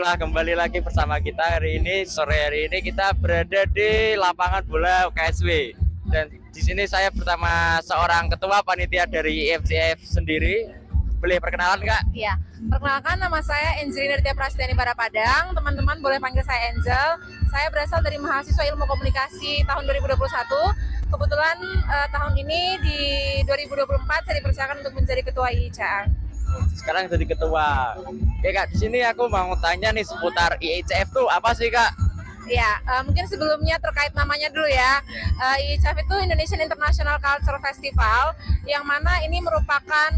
baiklah, kembali lagi bersama kita hari ini. Sore hari ini kita berada di lapangan bola UKSW. Dan di sini saya bersama seorang ketua panitia dari IFCF sendiri. Boleh perkenalan, Kak? Iya, perkenalkan nama saya Angelina Ditya Prasetyani Padang. Teman-teman boleh panggil saya Angel. Saya berasal dari mahasiswa Ilmu Komunikasi tahun 2021. Kebetulan tahun ini di 2024 saya dipersilakan untuk menjadi ketua IICF. Sekarang jadi ketua. Oke, Kak, di sini aku mau tanya nih seputar IICF tuh apa sih, Kak? Ya, mungkin sebelumnya terkait namanya dulu ya. IICF itu Indonesian International Culture Festival, yang mana ini merupakan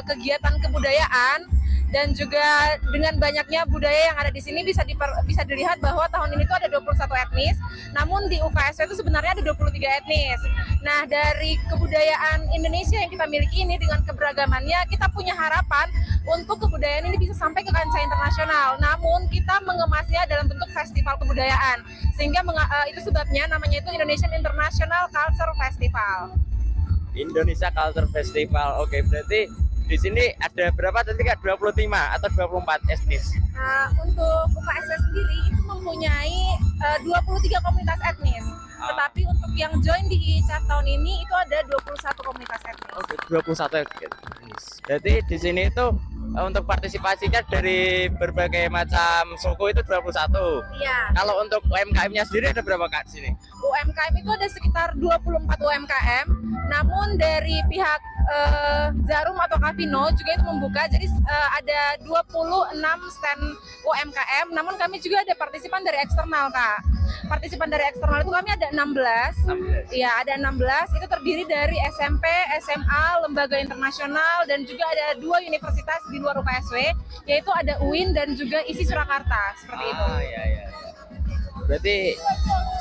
kegiatan kebudayaan. Dan juga dengan banyaknya budaya yang ada di sini bisa dilihat bahwa tahun ini tuh ada 21 etnis, namun di UKSW itu sebenarnya ada 23 etnis. Nah, dari kebudayaan Indonesia yang kita miliki ini dengan keberagamannya, kita punya harapan untuk kebudayaan ini bisa sampai ke kancah internasional. Namun kita mengemasnya dalam bentuk festival kebudayaan, sehingga itu sebabnya namanya itu Indonesian International Culture Festival. Indonesia Culture Festival. Oke, berarti di sini ada berapa tadi, Kak? 25 atau 24 etnis? Untuk UKSW sendiri itu mempunyai 23 komunitas etnis. Tetapi untuk yang join di IICF tahun ini itu ada 21 komunitas etnis. Oke, 21 etnis. Berarti di sini itu untuk partisipasinya dari berbagai macam suku itu 21. Iya. Kalau untuk UMKM-nya sendiri ada berapa, Kak, di sini? UMKM itu ada sekitar 24 UMKM. Namun dari pihak Jarum atau Kavino juga itu membuka, jadi ada 26 stand UMKM, namun kami juga ada partisipan dari eksternal, Kak. Partisipan dari eksternal itu kami ada 16. Iya, ada 16. Itu terdiri dari SMP, SMA, lembaga internasional, dan juga ada 2 universitas di luar UKSW, yaitu ada UIN dan juga ISI Surakarta, seperti itu. Iya. Berarti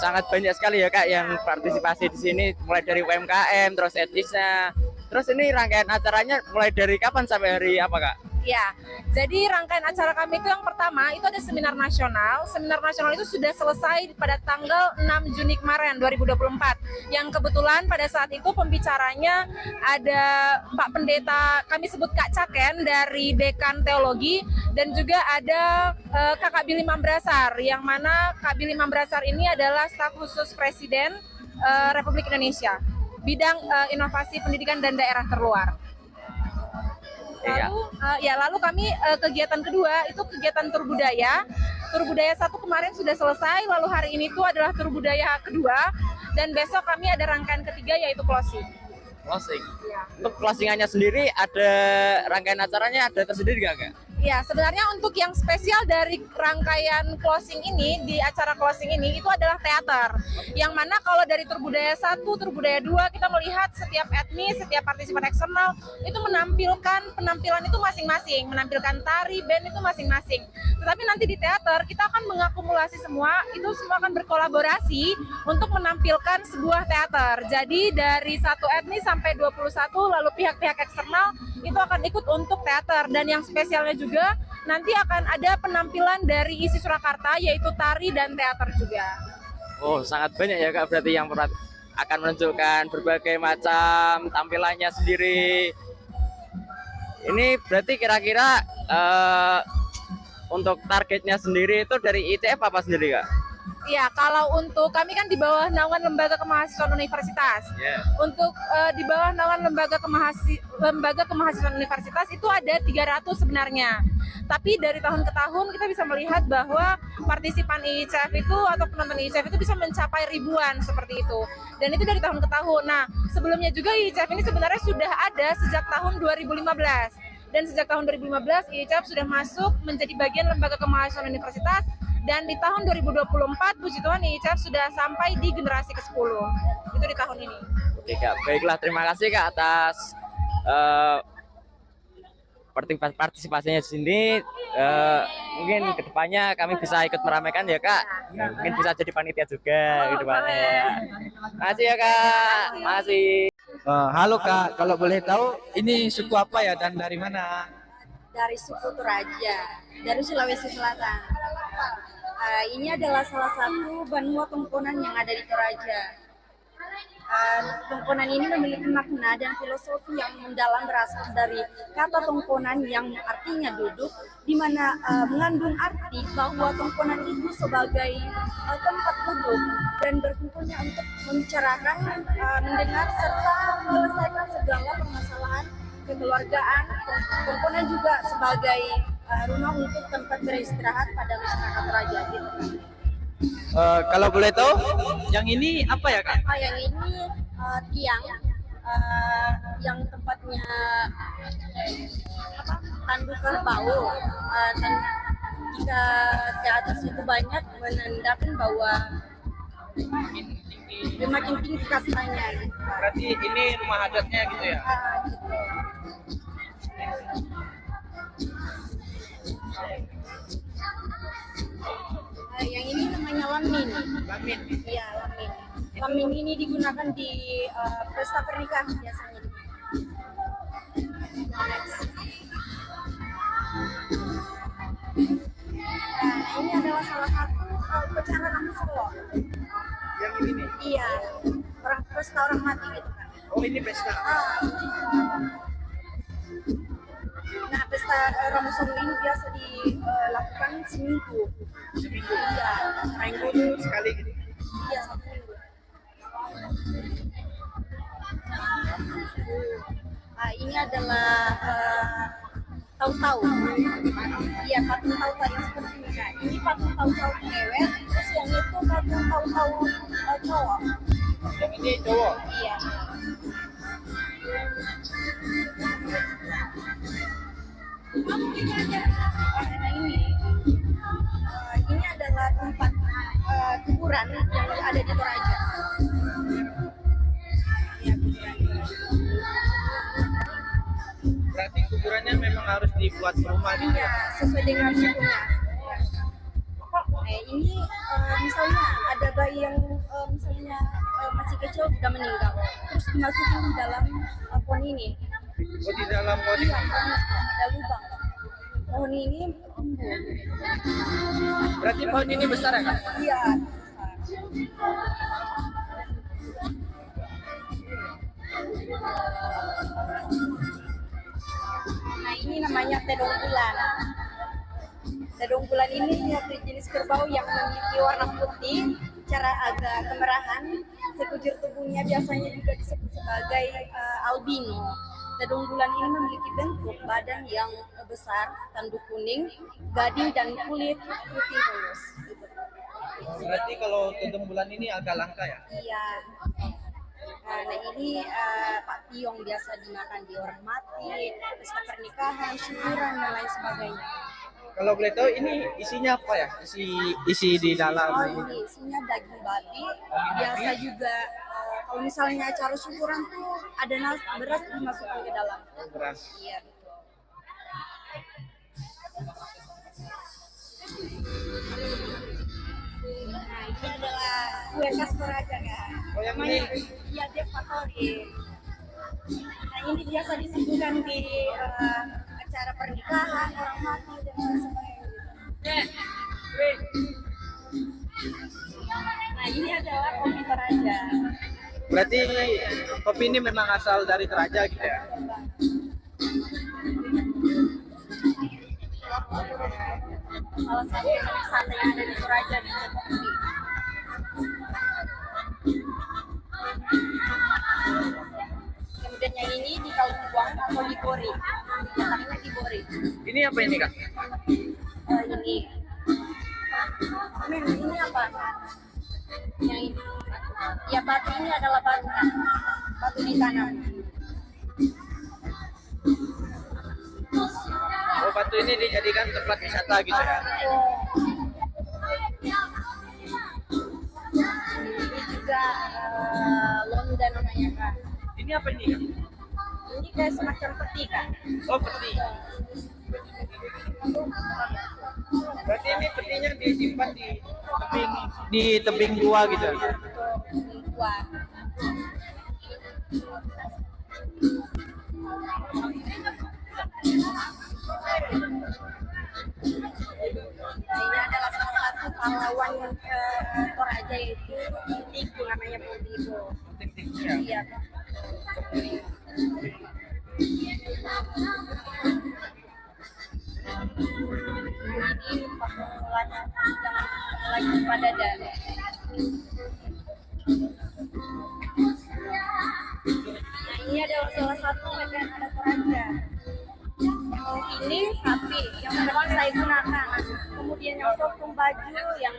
sangat banyak sekali ya, Kak, yang partisipasi di sini, mulai dari UMKM, terus etnisnya. Terus ini rangkaian acaranya mulai dari kapan sampai hari apa, Kak? Ya, jadi rangkaian acara kami itu yang pertama itu ada seminar nasional. Seminar nasional itu sudah selesai pada tanggal 6 Juni kemarin 2024. Yang kebetulan pada saat itu pembicaranya ada Pak Pendeta, kami sebut Kak Caken dari Dekan Teologi, dan juga ada Kakak Billy Mambrasar, yang mana Kak Billy Mambrasar ini adalah staf khusus Presiden Republik Indonesia, bidang inovasi pendidikan dan daerah terluar. Lalu kami kegiatan kedua itu kegiatan tur budaya. Tur budaya 1 kemarin sudah selesai, lalu hari ini itu adalah tur budaya kedua, dan besok kami ada rangkaian ketiga yaitu closing. Closing. Ya. Untuk closingannya sendiri ada rangkaian acaranya ada tersendiri nggak, Kak? Ya, sebenarnya untuk yang spesial dari rangkaian closing ini, di acara closing ini itu adalah teater. Yang mana kalau dari tur budaya 1, tur budaya 2 kita melihat setiap etnis, setiap partisipan eksternal itu menampilkan penampilan itu masing-masing, menampilkan tari, band itu masing-masing. Tetapi nanti di teater kita akan mengakumulasi semua, itu semua akan berkolaborasi untuk menampilkan sebuah teater. Jadi dari 1 etnis sampai 21, lalu pihak-pihak eksternal itu akan ikut untuk teater. Dan yang spesialnya juga nanti akan ada penampilan dari ISI Surakarta, yaitu tari dan teater juga. Oh, sangat banyak ya, Kak, berarti yang akan menunjukkan berbagai macam tampilannya sendiri. Ini berarti kira-kira untuk targetnya sendiri itu dari ITF apa sendiri, Kak? Ya, kalau untuk kami kan di bawah naungan Lembaga Kemahasiswaan Universitas. Yeah. Untuk di bawah naungan Lembaga Kemahasiswaan Universitas itu ada 300 sebenarnya. Tapi dari tahun ke tahun kita bisa melihat bahwa partisipan IICF itu atau penonton IICF itu bisa mencapai ribuan seperti itu. Dan itu dari tahun ke tahun. Nah, sebelumnya juga IICF ini sebenarnya sudah ada sejak tahun 2015. Dan sejak tahun 2015 IICF sudah masuk menjadi bagian Lembaga Kemahasiswaan Universitas. Dan di tahun 2024, puji Tuhan, IICF sudah sampai di generasi ke-10. Itu di tahun ini. Oke, Kak. Baiklah, terima kasih, Kak, atas partisipasinya di sini. Mungkin kedepannya kami bisa ikut meramaikan ya, Kak. Mungkin bisa jadi panitia juga kedepannya. Terima kasih ya, Kak. Masih. Halo Kak, kalau boleh tahu ini suku apa ya dan dari mana? Dari suku Toraja, dari Sulawesi Selatan. Ini adalah salah satu benua Tongkonan yang ada di Toraja. Tongkonan ini memiliki makna dan filosofi yang mendalam berasal dari kata Tongkonan yang artinya duduk di mana mengandung arti bahwa tongkonan itu sebagai tempat duduk dan berkumpulnya untuk membicarakan, mendengar serta menyelesaikan segala permasalahan kekeluargaan. Tongkonan juga sebagai rumah untuk tempat beristirahat pada masyarakat Toraja gitu. Kalau boleh tahu, yang ini apa ya Kak? Yang ini tiang yang tempatnya tanduk kerbau. Jika di atas itu banyak menandakan bahwa semakin tinggi kastanya. Gitu. Berarti ini rumah adatnya gitu ya? Gitu. Yang ini namanya lamin. Lamin. Iya, lamin. Lamin ini digunakan di pesta pernikahan biasanya. Nah, ini adalah salah satu upacara Ramu Solo. Yang ini nih? Iya, pesta orang mati gitu kan. Oh ini pesta? Nah, pesta Ramu Solo ini biasa dilakukan seminggu. Seminggu? Iya, Seminggu sekali gitu? Iya, satu minggu. Ini adalah tahu-tahu. Iya, patung tahu-tahu yang seperti ini. Nah, ini patung tahu-tahu cewek, terus yang itu patung tahu-tahu cowok. Yang ini cowok? Iya. Nah, ini adalah tempat kuburan yang ada di Toraja. Iya, kuburan. Berarti kuburannya memang harus dibuat rumah gitu Iya, ya? sesuai dengan sukunya. Ini misalnya ada bayi yang misalnya masih kecil sudah meninggal, terus dimasukin di dalam pohon ini. Oh di dalam pohon Iya, ada lubang. Pohon ini tumbuh. Berarti pohon ini besar ya Kak? Iya. Nah, ini namanya tedong bulan. Tedong bulan ini satu jenis kerbau yang memiliki warna putih, cara agak kemerahan. Sekujur tubuhnya biasanya juga disebut sebagai albino. Tedong bulan ini memiliki bentuk badan yang besar, tanduk kuning, gading dan kulit putih mulus. Berarti kalau tedong bulan ini agak langka ya? Iya. Nah ini Pak Tiong biasa dimakan di orang mati, pesta pernikahan, syukuran dan lain sebagainya. Kalau boleh tahu ini isinya apa ya? Isi di dalam Ini isinya daging babi. Biasa juga kalau misalnya acara syukuran tuh ada beras dimasukkan ke dalam. beras. Iya betul. Nah ini adalah kue khas Toraja kan. Oh, yang Namanya ini? iya dia patori. Nah ini biasa disebutkan di acara pernikahan, orang mati dan lain sebagainya. Nah ini adalah kopi Toraja. Berarti kopi ini memang asal dari Toraja gitu ya? Salah satu wisata yang ada di Toraja di kopi. Kemudian yang ini di Kalungguang atau di Bori. Letaknya di Bori. Ini apa ini Kak? Ini. Ini apa? Yang ini. Ya batu ini adalah batu. Batu ditanam. Oh batu ini dijadikan tempat wisata gitu ya? Ini juga Londa namanya kan. Ini apa ini Kak? Ini kayak semacam peti kan. Oh peti. Berarti ini petinya disimpan di tebing gua gitu ya? Wah. Nah, ini adalah salah satu pahlawan Toraja itu Tiku namanya Tiku. Iya. ini permulaan yang lagi pada dan nah ini adalah salah satu pakaian adat Toraja. Ini sapi yang sedang saya gunakan, kemudian yang sokong baju yang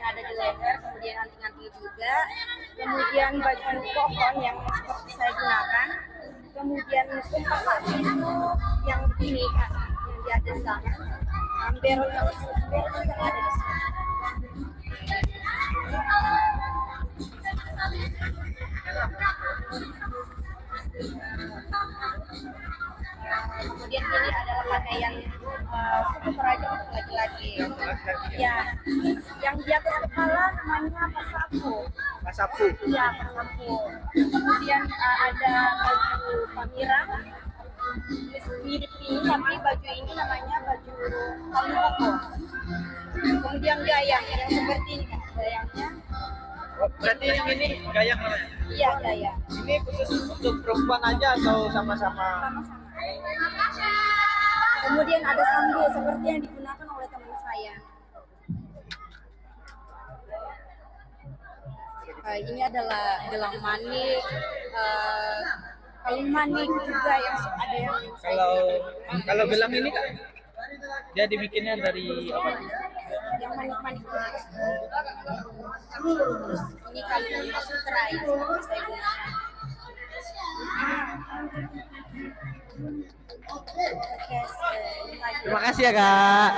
ada di leher, kemudian anting-anting juga, kemudian baju kokon yang seperti saya gunakan, kemudian kumpas sapi itu yang ini kan yang di tangan, berol yang ada di sini. Kemudian ini adalah pakaian suku Toraja untuk laki-laki. Ya, yang di atas kepala namanya pasapu. Pasapu. Iya, pasapu. Kemudian ada baju pamirang, mirip ini, tapi baju ini namanya baju Tambuko. Kemudian gayang yang seperti ini kan, gayangnya. Berarti yang ini gayang namanya? Iya, gayang. Ini khusus untuk perempuan aja atau sama-sama? Sama-sama. Kemudian ada sandal seperti yang digunakan oleh teman saya. Ini adalah gelang manik, kalung manik juga yang ada yang Kalau gelang ini Kak, dia dibikinnya dari apa? yang manik-manik ini. Terus ini kalung sutra yang seperti saya gunakan. Terima kasih ya Kak.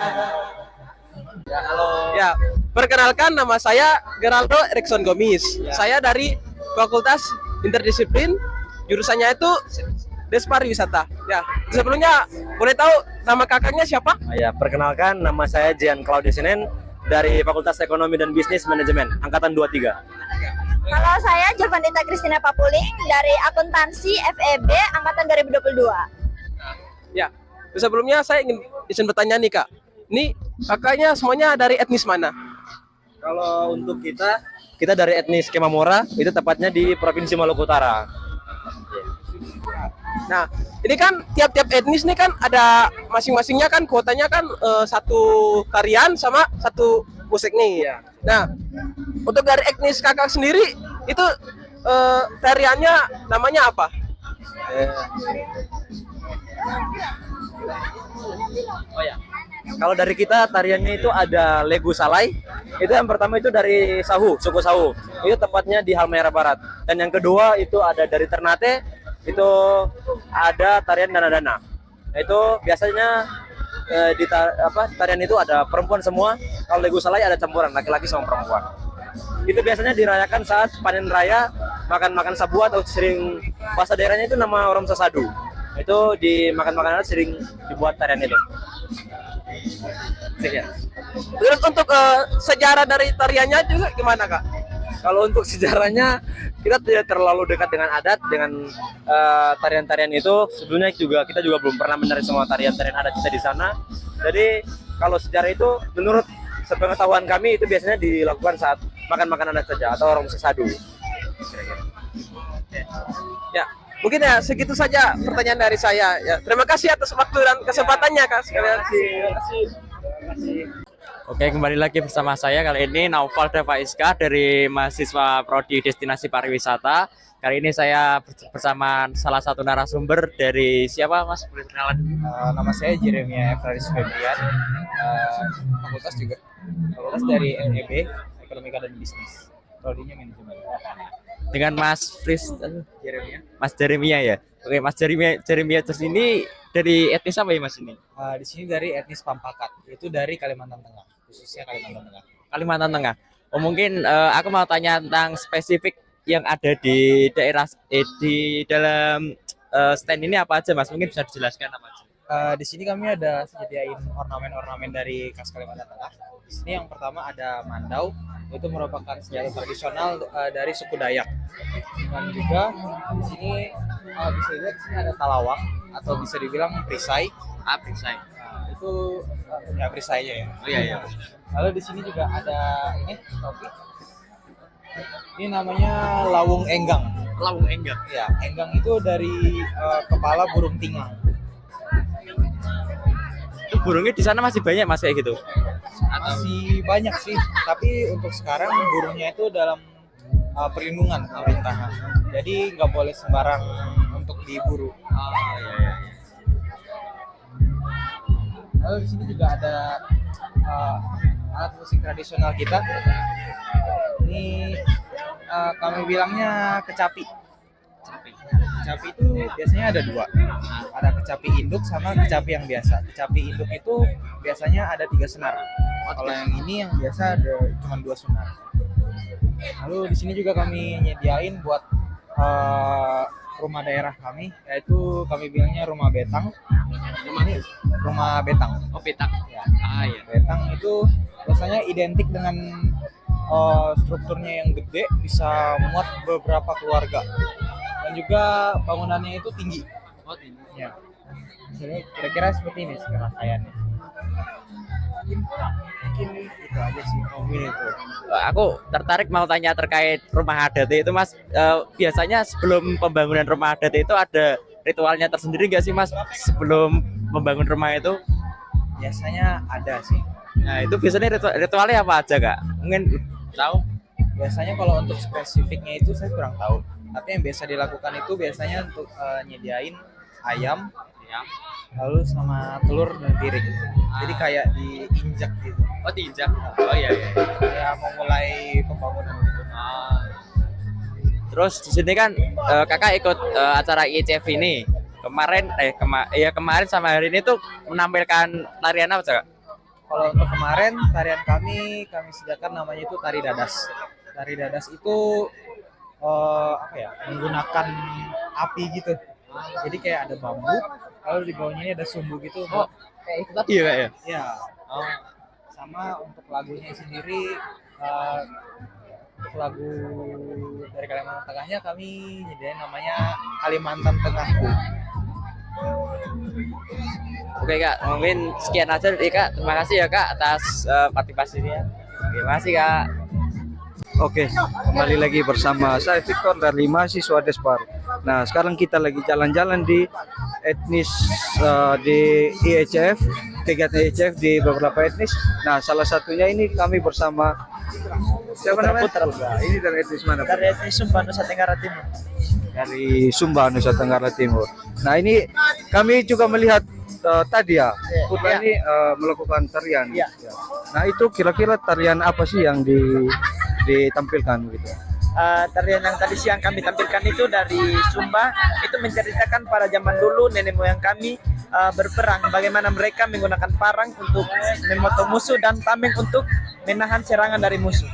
Ya, halo. Ya, perkenalkan nama saya Geraldo Erikson Gomis. Saya dari Fakultas Interdisiplin, jurusannya itu Des Pariwisata. Ya, sebelumnya boleh tahu nama kakaknya siapa? Ya, perkenalkan nama saya Jian Claudesinen dari Fakultas Ekonomi dan Bisnis Manajemen angkatan 23. Halo, saya Jovanita Kristina Papuling dari Akuntansi FEB angkatan 2022. Ya, sebelumnya saya izin bertanya nih Kak. Ini kakaknya semuanya dari etnis mana? Kalau untuk kita dari etnis Kemamora, itu tepatnya di Provinsi Maluku Utara. Nah, ini kan tiap-tiap etnis nih kan ada masing-masingnya kan kuotanya kan satu tarian sama satu musik nih. Iya. Nah, untuk dari etnis kakak sendiri itu tariannya namanya apa? Oh ya. Kalau dari kita tariannya itu ada Legu Salai. Itu yang pertama itu dari Sahu, suku Sahu. Itu tepatnya di Halmahera Barat. Dan yang kedua itu ada dari Ternate. Itu ada tarian Dana-Dana. Itu biasanya tarian itu ada perempuan semua. Kalau Legu Salai ada campuran laki-laki sama perempuan. Itu biasanya dirayakan saat panen raya, makan-makan sabu atau sering bahasa daerahnya itu nama orang sesadu. Itu di makan-makanan sering dibuat tarian itu. Ya. Terus untuk sejarah dari tariannya juga gimana Kak? Kalau untuk sejarahnya kita tidak terlalu dekat dengan adat, dengan tarian-tarian itu. Sebelumnya kita juga belum pernah menarik semua tarian-tarian adat kita di sana. Jadi kalau sejarah itu menurut sepengetahuan kami itu biasanya dilakukan saat makan makanan adat saja atau orang sesadu. Ya, mungkin ya segitu saja pertanyaan dari saya. Ya, terima kasih atas waktu dan kesempatannya Kak sekalian. Terima kasih. Oke, kembali lagi bersama saya kali ini Naufal Devaiska dari mahasiswa Prodi Destinasi Pariwisata. Kali ini saya bersama salah satu narasumber dari siapa Mas? Boleh kenalan dulu? Nama saya Jeremia Efraris Febrian, fakultas juga. Fakultas dari FEB, Ekonomika dan Bisnis. Prodinya manajemen. Dengan Mas Fris Jeremia. Mas Jeremia ya. Oke, Mas Jeremia terus ini dari etnis apa ya Mas ini? Di sini dari etnis Pampakat, itu dari Kalimantan Tengah, khususnya Kalimantan Tengah. Kalimantan Tengah. Oh, mungkin aku mau tanya tentang spesifik yang ada di daerah di dalam stand ini apa aja Mas? Mungkin bisa dijelaskan apa aja? Di sini kami ada sediain ornamen-ornamen dari khas Kalimantan Tengah. Di sini yang pertama ada mandau, itu merupakan senjata tradisional dari suku Dayak. Dan juga di sini bisa dilihat di sini ada talawang atau bisa dibilang perisai. Perisai. Itu ya perisainya ya. Oh iya iya. Lalu di sini juga ada ini topi. Ini namanya lawung enggang. Lawung enggang. Ya, enggang itu dari kepala burung tingang. burung-burungnya di sana masih banyak mas kayak gitu? Masih banyak sih, tapi untuk sekarang burungnya itu dalam perlindungan pemerintahan. Jadi nggak boleh sembarang untuk diburu. Oh iya iya. Lalu di sini juga ada alat musik tradisional kita. Ini kami bilangnya kecapi. Kecapi itu biasanya ada dua. Ada kecapi induk sama kecapi yang biasa. Kecapi induk itu biasanya ada 3 senar. Kalau yang ini yang biasa ada cuma 2 senar. Lalu di sini juga kami nyediain buat rumah daerah kami, yaitu kami bilangnya rumah betang. Ini rumah betang. Oh petak. Ya. Ah iya. Betang itu biasanya identik dengan strukturnya yang gede, bisa muat beberapa keluarga, dan juga bangunannya itu tinggi. Oh tinggi. Ya. Jadi kira-kira seperti ini serangkaiannya. Mungkin itu aja sih mungkin itu. Aku tertarik mau tanya terkait rumah adat itu mas. Biasanya sebelum pembangunan rumah adat itu ada ritualnya tersendiri nggak sih mas sebelum membangun rumah itu? Biasanya ada sih. Nah itu biasanya ritualnya apa aja kak? Mungkin tahu? Biasanya kalau untuk spesifiknya itu saya kurang tahu. Tapi yang biasa dilakukan itu biasanya untuk nyediain ayam, lalu sama telur dan piring. Jadi kayak diinjak gitu. Oh diinjak. Oh iya iya. Kayak mau mulai pembangunan gitu. Terus di sini kan kakak ikut acara ICF ini kemarin sama hari ini tuh menampilkan tarian apa kak? Kalau untuk kemarin tarian kami sediakan namanya itu tari dadas. Tari dadas itu menggunakan api gitu. Jadi kayak ada bambu, lalu di bawahnya ini ada sumbu gitu. Oh, kayak itu tadi ya kak ya? Iya. Sama untuk lagunya sendiri, untuk lagu dari Kalimantan Tengahnya kami nyediain namanya Kalimantan Tengahku. Oke kak, mungkin sekian aja dari kak. Terima kasih ya kak atas partisipasinya. Terima kasih kak. Oke, kembali lagi bersama saya Victor dari mahasiswa Despar. Nah, sekarang kita lagi jalan-jalan di etnis di IECF, kegiatan IECF di beberapa etnis. Nah, salah satunya ini kami bersama siapa namanya? Putra. Ini dari etnis mana? Dari etnis Sumba Nusa Tenggara Timur. Dari Sumba Nusa Tenggara Timur. Nah, ini kami juga melihat tadi ya, Putra ini melakukan tarian. Ya. Nah, itu kira-kira tarian apa sih yang ditampilkan gitu? Tarian yang tadi siang kami tampilkan itu dari Sumba, itu menceritakan pada zaman dulu nenek moyang kami berperang, bagaimana mereka menggunakan parang untuk memotong musuh dan tameng untuk menahan serangan dari musuh.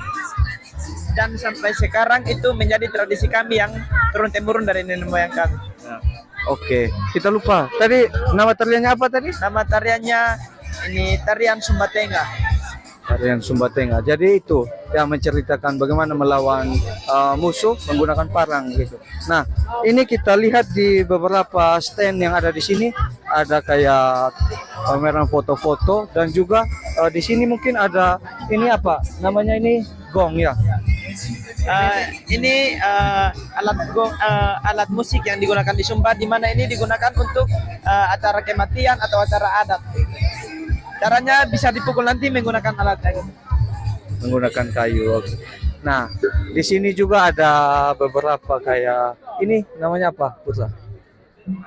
Dan sampai sekarang itu menjadi tradisi kami yang turun-temurun dari nenek moyang kami. Oke, kita lupa. Tadi nama tariannya apa tadi? Nama tariannya ini tarian Sumba Tengah. Tarian Sumba Tengah. Jadi itu yang menceritakan bagaimana melawan musuh menggunakan parang gitu. Nah, ini kita lihat di beberapa stand yang ada di sini, ada kayak pameran foto-foto, dan juga di sini mungkin ada ini apa namanya, ini gong ya. Ini alat musik yang digunakan di Sumba, di mana ini digunakan untuk acara kematian atau acara adat. Caranya bisa dipukul nanti menggunakan alat kayu. Menggunakan kayu. Nah, di sini juga ada beberapa kayak ini namanya apa, Putra?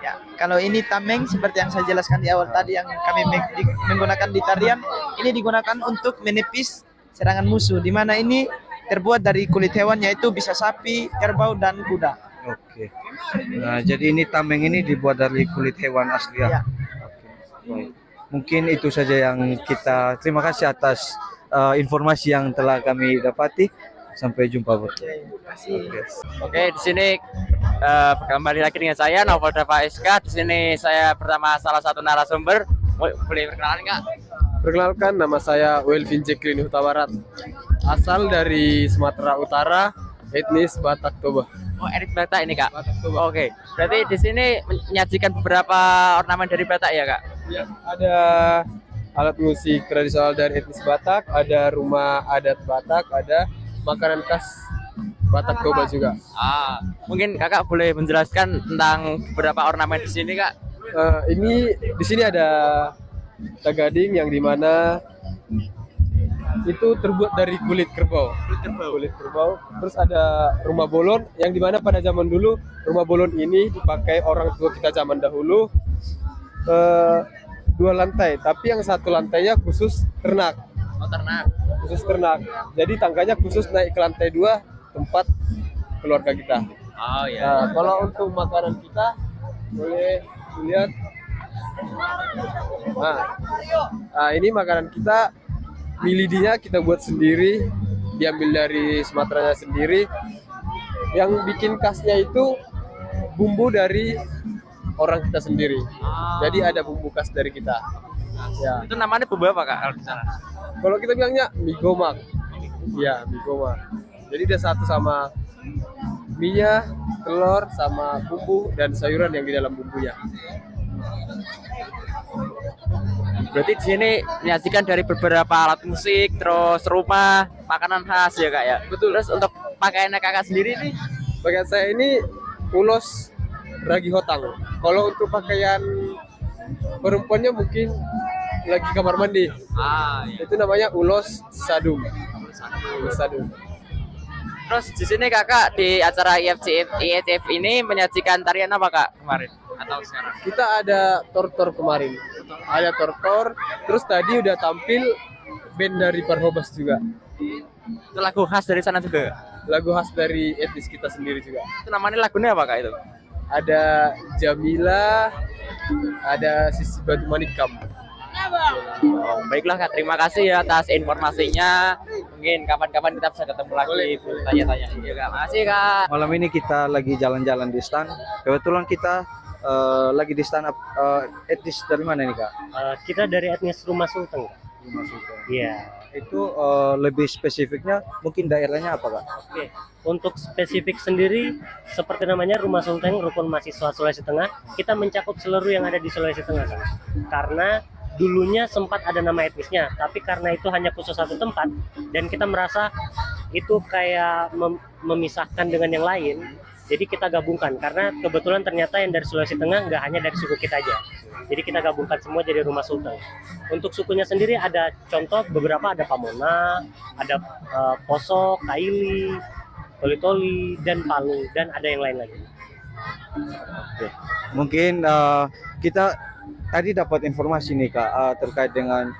Ya, kalau ini tameng seperti yang saya jelaskan di awal tadi yang kami menggunakan di tarian, ini digunakan untuk menepis serangan musuh, di mana ini terbuat dari kulit hewan, yaitu bisa sapi, kerbau, dan kuda. Oke. Nah, jadi ini tameng ini dibuat dari kulit hewan asli ya. Ya. Oke. Baik. Mungkin itu saja yang kita terima kasih atas informasi yang telah kami dapati. Sampai jumpa, Bro. Oke, di sini kembali lagi dengan saya Novel Dava SK. Di sini saya bersama salah satu narasumber. Boleh perkenalan nggak? Perkenalkan, nama saya Welvin Jekrini Huta Barat. Asal dari Sumatera Utara, etnis Batak Toba. Oh, etnis Batak ini kak. Batak Toba. Oke, berarti di sini menyajikan beberapa ornamen dari Batak ya kak? Ya, ada alat musik tradisional dari etnis Batak, ada rumah adat Batak, ada makanan khas Batak Toba juga. Mungkin kakak boleh menjelaskan tentang beberapa ornamen di sini kak? Ini di sini ada tagading yang dimana itu terbuat dari kulit kerbau. Kulit kerbau. Terus ada rumah bolon yang dimana pada zaman dulu rumah bolon ini dipakai orang tua kita zaman dahulu 2 lantai, tapi yang 1 lantainya khusus ternak. Oh, ternak. Khusus ternak. Jadi tangganya khusus naik ke lantai 2 tempat keluarga kita. Oh ya. Nah, kalau untuk makanan kita boleh dilihat. Nah, ini makanan kita, milidinya kita buat sendiri, diambil dari Sumateranya sendiri. Yang bikin khasnya itu bumbu dari orang kita sendiri. Jadi ada bumbu khas dari kita. Ya. Itu namanya bumbu apa Kak kalau di sana? Kalau kita bilangnya mie gomak. Iya, mie gomak. Jadi dia satu sama mie-nya, telur, sama bumbu dan sayuran yang di dalam bumbunya. Berarti di sini menyajikan dari beberapa alat musik, terus rumah, makanan khas ya Kak ya? Betul. Terus untuk pakaiannya Kakak sendiri nih? Pakaian saya ini ulos ragi hotang. Kalau untuk pakaian perempuannya mungkin lagi kamar mandi. Iya. Itu namanya ulos sadum. Ulos sadum. Terus di sini Kakak di acara IFCF ini menyajikan tarian apa Kak kemarin atau sekarang? Kita ada tortor kemarin. Ada tortor. Terus tadi udah tampil band dari Parhobas juga. Itu lagu khas dari sana juga? Lagu khas dari etnis kita sendiri juga. Itu namanya lagunya apa Kak itu? Ada Jamila, ada Sisi Batu Manikam. Oh, baiklah Kak, terima kasih ya atas informasinya. Mungkin kapan-kapan kita bisa ketemu lagi, tanya-tanya. Iya Kak, makasih Kak. Malam ini kita lagi jalan-jalan di stand. Kebetulan kita lagi di stand etnis dari mana nih Kak? Kita dari etnis Rumah Sulteng. Rumah Sultan. Iya. Itu lebih spesifiknya mungkin daerahnya apa Kak? Oke. Untuk spesifik sendiri, seperti namanya Rumah Sulteng, Rukun Mahasiswa Sulawesi Tengah, kita mencakup seluruh yang ada di Sulawesi Tengah, Kak. Karena dulunya sempat ada nama etnisnya, tapi karena itu hanya khusus satu tempat, dan kita merasa itu kayak memisahkan dengan yang lain, jadi kita gabungkan. Karena kebetulan ternyata yang dari Sulawesi Tengah nggak hanya dari suku kita aja, jadi kita gabungkan semua jadi Rumah Sulteng. Untuk sukunya sendiri ada contoh beberapa, ada Pamona, ada Poso, Kaili, Toli-Toli, dan Palu, dan ada yang lain lagi. Oke. Mungkin kita tadi dapat informasi nih Kak terkait dengan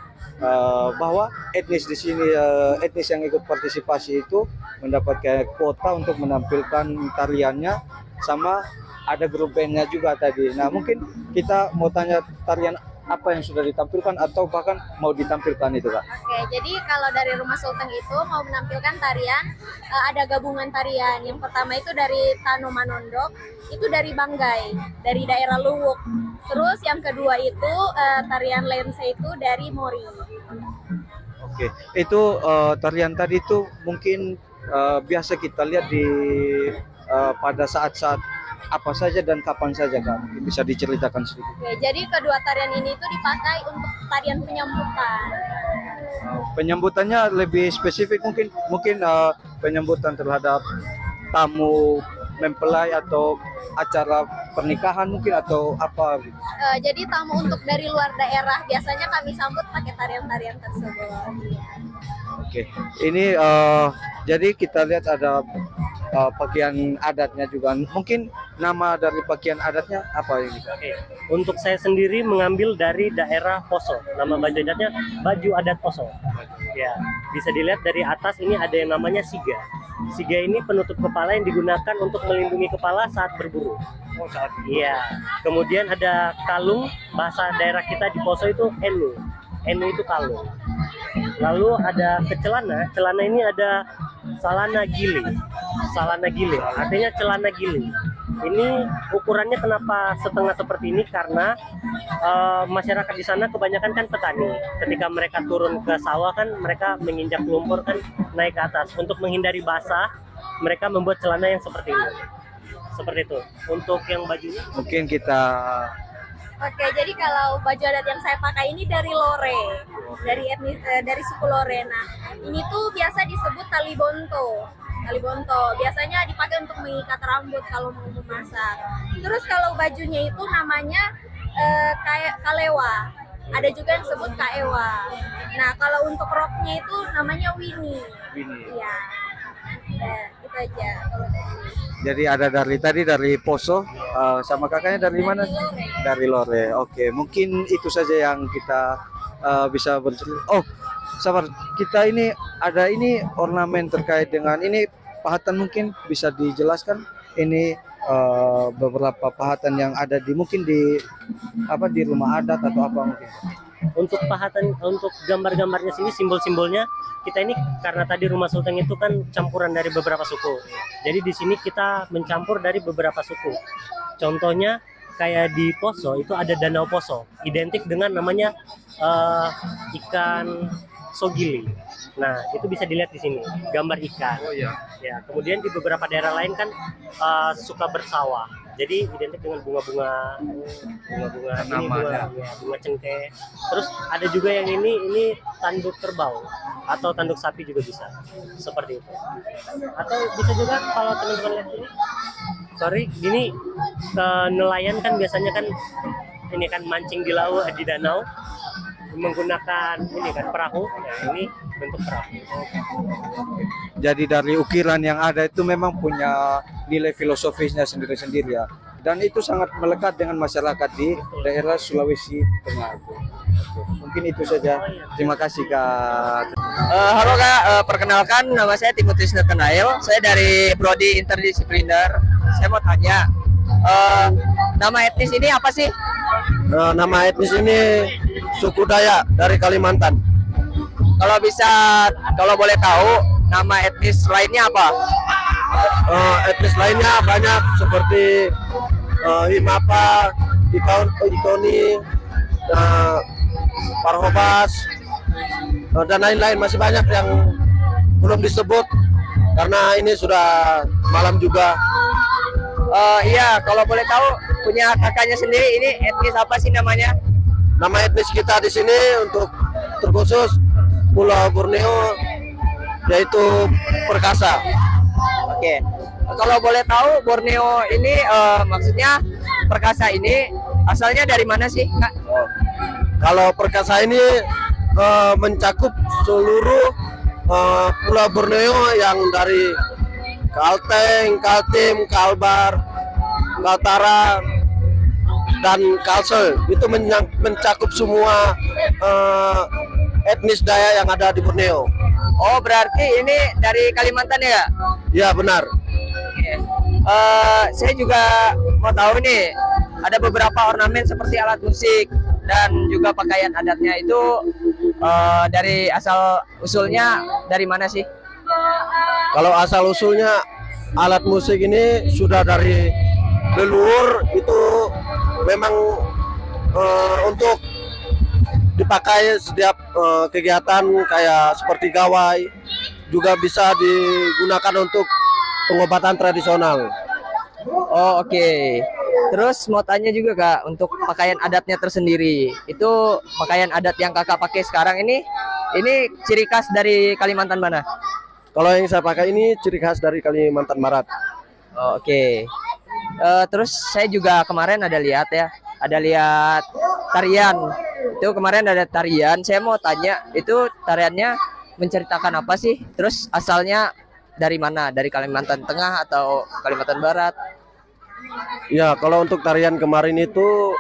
bahwa etnis di sini, etnis yang ikut partisipasi itu mendapatkan kuota untuk menampilkan tariannya, sama ada grup bandnya juga tadi. Nah mungkin kita mau tanya tarian apa yang sudah ditampilkan atau bahkan mau ditampilkan itu Kak? Oke, jadi kalau dari Rumah Sulteng itu mau menampilkan tarian, ada gabungan tarian. Yang pertama itu dari Tano Manondok, itu dari Banggai, dari daerah Luwuk. Terus yang kedua itu tarian Lense itu dari Mori. Oke, itu tarian tadi itu mungkin biasa kita lihat di pada saat-saat apa saja dan kapan saja Kak? Bisa diceritakan sedikit. Oke, jadi kedua tarian ini itu dipakai untuk tarian penyambutan. Penyambutannya lebih spesifik mungkin penyambutan terhadap tamu mempelai atau acara pernikahan mungkin atau apa gitu. Jadi tamu untuk dari luar daerah biasanya kami sambut pakai tarian-tarian tersebut. Oke, ini jadi kita lihat ada pakaian adatnya juga. Mungkin nama dari pakaian adatnya apa ini? Oke. Untuk saya sendiri mengambil dari daerah Poso. Nama baju adatnya baju adat Poso. Ya, bisa dilihat dari atas ini ada yang namanya siga. Siga ini penutup kepala yang digunakan untuk melindungi kepala saat berburu. Oh, saat Iya. Kemudian ada kalung, bahasa daerah kita di Poso itu enu. Enu itu kalung. Lalu ada celana. Celana ini ada salana gili. Salana gili, artinya celana gili. Ini ukurannya kenapa setengah seperti ini? Karena masyarakat di sana kebanyakan kan petani. Ketika mereka turun ke sawah kan mereka menginjak lumpur kan naik ke atas. Untuk menghindari basah, mereka membuat celana yang seperti ini. Seperti itu. Untuk yang bajunya mungkin kita Oke, jadi kalau baju adat yang saya pakai ini dari Lore, dari suku Lore. Nah, ini tuh biasa disebut tali bonto. Tali bonto biasanya dipakai untuk mengikat rambut kalau mau memasak. Terus kalau bajunya itu namanya kayak kalewa. ada juga yang sebut kaewa. Nah, kalau untuk roknya itu namanya wini. Iya. Ya, itu aja kalau dari. Jadi ada dari Poso, sama kakaknya dari mana? Lore. Dari Lore. Oke, mungkin itu saja yang kita bisa bercerita. Oh, sabar. Kita ini ada ornamen terkait dengan ini pahatan, mungkin bisa dijelaskan ini beberapa pahatan yang ada mungkin di rumah adat atau apa mungkin. Untuk pahatan, untuk gambar-gambarnya sini, simbol-simbolnya kita ini karena tadi Rumah Sultan itu kan campuran dari beberapa suku. Jadi di sini kita mencampur dari beberapa suku. Contohnya kayak di Poso itu ada Danau Poso, identik dengan namanya ikan sogili. Nah, itu bisa dilihat di sini, gambar ikan. Oh iya. Ya, kemudian di beberapa daerah lain kan suka bersawah. Jadi identik dengan bunga-bunga bunga cengkeh. Terus ada juga yang ini tanduk kerbau atau tanduk sapi juga bisa. Seperti itu. Atau bisa juga kalau teman-teman lihat ini. Sorry, gini nelayan kan biasanya kan ini kan mancing di laut, di danau menggunakan ini kan perahu. Nah, ini bentuk perahu. Jadi dari ukiran yang ada itu memang punya nilai filosofisnya sendiri-sendiri ya. Dan itu sangat melekat dengan masyarakat di daerah Sulawesi Tengah. Oke. Mungkin itu saja. Terima kasih Kak. Halo Kak, perkenalkan nama saya Timotius Nathanael. Saya dari Prodi Interdisipliner. Saya mau tanya, nama etnis ini apa sih? Nama etnis ini suku Dayak dari Kalimantan. Kalau boleh tahu, nama etnis lainnya apa? Etnis lainnya banyak seperti Himapa, Ikoni, Parhobas, dan lain-lain, masih banyak yang belum disebut karena ini sudah malam juga. Iya, kalau boleh tahu punya kakaknya sendiri ini etnis apa sih namanya? Nama etnis kita di sini untuk terkhusus Pulau Borneo yaitu Perkasa. Oke. Kalau boleh tahu Borneo ini maksudnya Perkasa ini asalnya dari mana sih, Kak? Kalau Perkasa ini mencakup seluruh Pulau Borneo yang dari Kalteng, Kaltim, Kalbar, Kaltara, dan Kalsel. Itu mencakup semua etnis Dayak yang ada di Borneo. Oh, berarti ini dari Kalimantan ya? Ya, benar. Oke. Saya juga mau tahu nih, ada beberapa ornamen seperti alat musik dan juga pakaian adatnya itu dari asal usulnya dari mana sih? Kalau asal usulnya alat musik ini sudah dari leluhur, itu memang untuk dipakai setiap kegiatan kayak seperti gawai, juga bisa digunakan untuk pengobatan tradisional. Oh, oke. Terus mau tanya juga Kak, untuk pakaian adatnya tersendiri, itu pakaian adat yang Kakak pakai sekarang ini ciri khas dari Kalimantan mana? Kalau yang saya pakai ini ciri khas dari Kalimantan Barat. Oh, oke. Terus saya juga kemarin ada lihat tarian. Itu kemarin ada tarian. Saya mau tanya, itu tariannya menceritakan apa sih? Terus asalnya dari mana? Dari Kalimantan Tengah atau Kalimantan Barat? Ya, kalau untuk tarian kemarin itu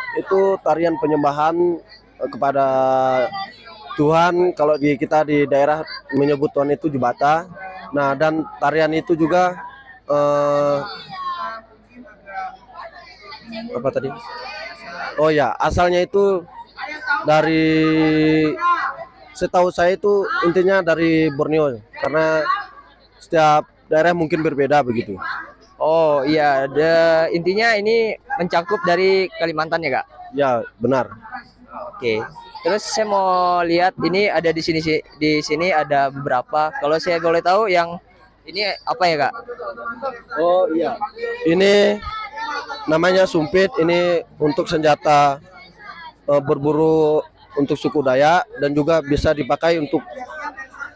tarian penyembahan kepada Tuhan. Kalau kita di daerah menyebut Tuhan itu Jubata. Nah, dan tarian itu juga apa tadi? Oh ya, asalnya itu dari, setahu saya itu intinya dari Borneo, karena setiap daerah mungkin berbeda begitu. Oh iya, intinya ini mencakup dari Kalimantan ya Kak? Ya, benar. Oke. Terus saya mau lihat ini ada di sini ada beberapa. Kalau saya boleh tahu yang ini apa ya Kak? Oh iya. Ini namanya sumpit. Ini untuk senjata berburu untuk suku Dayak dan juga bisa dipakai untuk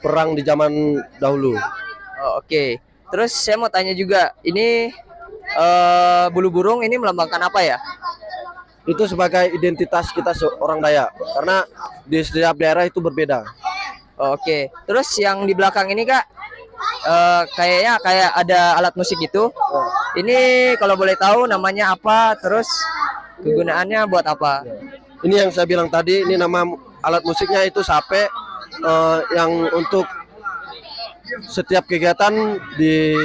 perang di zaman dahulu. Oh, oke. Terus saya mau tanya juga, ini bulu burung ini melambangkan apa ya? itu sebagai identitas kita seorang Dayak, karena di setiap daerah itu berbeda. Oke, terus yang di belakang ini Kak, kayaknya kayak ada alat musik gitu. Ini kalau boleh tahu namanya apa, terus kegunaannya buat apa? Ini yang saya bilang tadi, ini nama alat musiknya itu sape, yang untuk setiap kegiatan di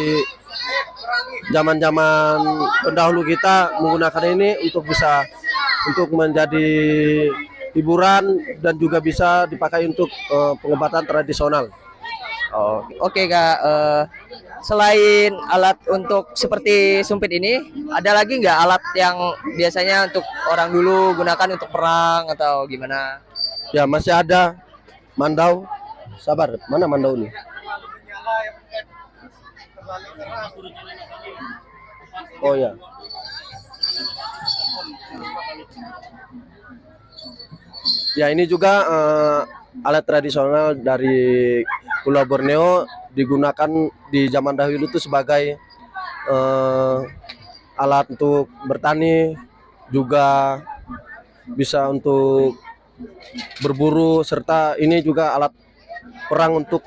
zaman-zaman pendahulu kita menggunakan ini untuk menjadi hiburan dan juga bisa dipakai untuk pengobatan tradisional. Oke Kak, selain alat untuk seperti sumpit ini, ada lagi nggak alat yang biasanya untuk orang dulu gunakan untuk perang atau gimana? Ya masih ada mandau. Sabar, mana mandau nih? Oh ya. Ya ini juga alat tradisional dari Pulau Borneo, digunakan di zaman dahulu itu sebagai alat untuk bertani, juga bisa untuk berburu, serta ini juga alat perang untuk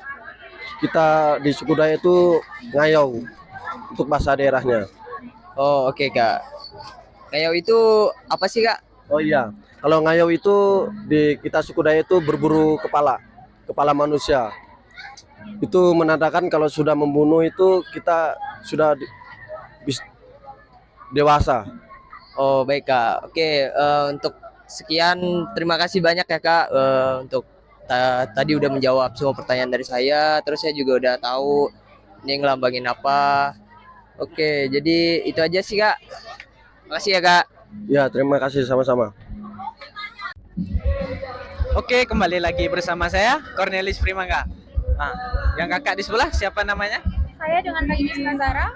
kita di suku Dayak itu ngayau untuk bahasa daerahnya. Oh oke Kak. Ngayau itu apa sih Kak? Oh iya, kalau ngayau itu di kita suku Dayak itu berburu kepala manusia. Itu menandakan kalau sudah membunuh itu kita sudah dewasa. Oh baik Kak. Oke, untuk sekian terima kasih banyak ya Kak, untuk tadi udah menjawab semua pertanyaan dari saya. Terus saya juga udah tahu ini ngelambangin apa. Oke, jadi itu aja sih Kak. Makasih ya Kak. Ya terima kasih sama-sama. Oke, kembali lagi bersama saya Cornelis Primangga. Nah, yang kakak di sebelah siapa namanya? Saya dengan Kak Ines Nazara.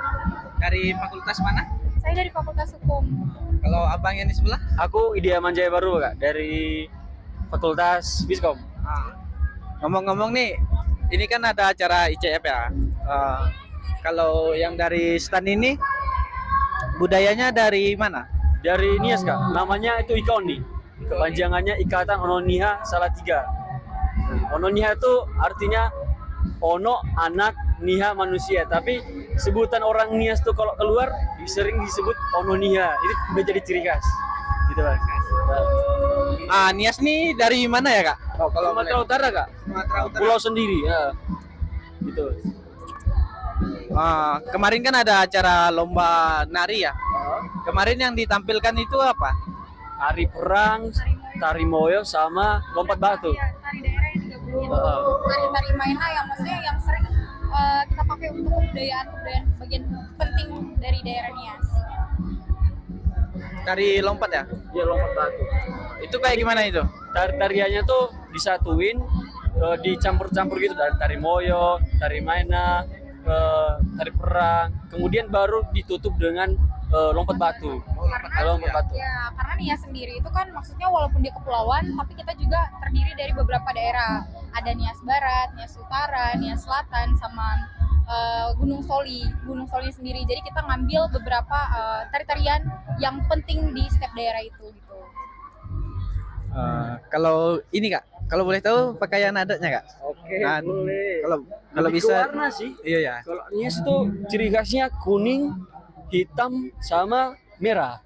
Dari fakultas mana? Saya dari Fakultas Hukum. Kalau abang yang di sebelah? Aku Idea Manjaya Baru Kak, dari Fakultas Biskom. Ngomong-ngomong nih, ini kan ada acara ICF ya. Kalau yang dari stand ini budayanya dari mana? Dari Nias Kak, namanya itu Ikaoni. Kepanjangannya Ikatan Ononiha Salatiga. Ononiha itu artinya Ono anak, Niha manusia. Tapi sebutan orang Nias tuh kalau keluar sering disebut Ononiha. Itu udah jadi ciri khas. Gitu Mas. Nias nih dari mana ya Kak? Kalau Sumatera Utara Kak. Sumatera Utara. Pulau sendiri ya. Gitu. Kemarin kan ada acara lomba nari ya. Kemarin yang ditampilkan itu apa? Tari perang, tari moyo, sama lompat batu. Ya, tari daerah yang digabungin. Tari-tari mainan yang maksudnya yang sering kita pakai untuk kebudayaan bagian penting dari daerah Nias. Tari lompat ya? Iya, lompat batu. Itu kayak gimana itu? Tariannya tuh disatuin, dicampur-campur gitu, dari tari moyo, tari maina, tari perang, kemudian baru ditutup dengan lompat batu. Lompat batu. Ya, karena Nias sendiri itu kan maksudnya walaupun dia kepulauan, tapi kita juga terdiri dari beberapa daerah. Ada Nias Barat, Nias Utara, Nias Selatan, sama Gunung Soli sendiri. Jadi kita ngambil beberapa tari-tarian yang penting di setiap daerah itu gitu. Kalau ini Kak, kalau boleh tahu pakaian adatnya Kak? Oke, Nah, boleh. Kalau Lebih ke bisa warna sih. Iya ya. Kalau Nias itu ciri khasnya kuning, hitam, sama merah.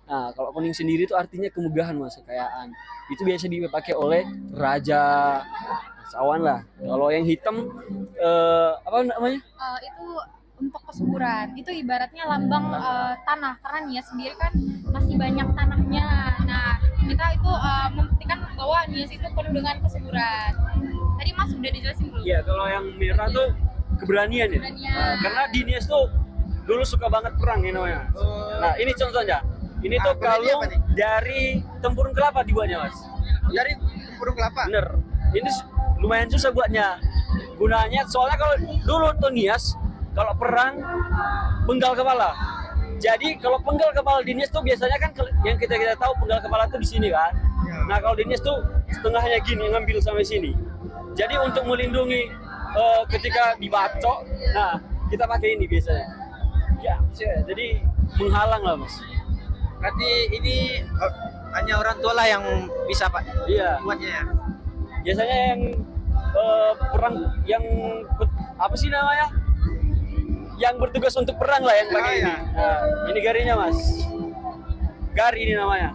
Nah, kalau kuning sendiri itu artinya kemegahan Mas, kekayaan. Itu biasa dipakai oleh raja, bangsawan lah. Kalau yang hitam apa namanya? Itu untuk kesuburan. Itu ibaratnya lambang tanah, karena Nias sendiri kan masih banyak tanahnya. Nah, kita itu membuktikan bahwa Nias itu penuh dengan kesuburan. Tadi Mas udah dijelasin belum? Iya, kalau yang merah tuh keberanian ya. Nah, karena di Nias tuh dulu suka banget perang ya namanya. Nah, ini contohnya. Ini tuh kalung dari tempurung kelapa dibuatnya, Mas. Dari tempurung kelapa? Bener. Ini lumayan susah buatnya. Gunanya soalnya kalau dulu tuh Nias kalau perang penggal kepala. Jadi kalau penggal kepala di Nias tuh biasanya kan yang kita tahu penggal kepala tuh di sini kan. Nah, kalau di Nias tuh setengahnya gini ngambil sampai sini. Jadi untuk melindungi ketika dibacok, nah kita pakai ini biasanya. Ya, jadi menghalang lah Mas. Berarti ini Hanya orang tua lah yang bisa Pak Iya. buatnya ya. Biasanya yang perang yang apa sih namanya? Yang bertugas untuk perang lah yang pakai ini. Nah, ini garinya Mas. Gari ini namanya.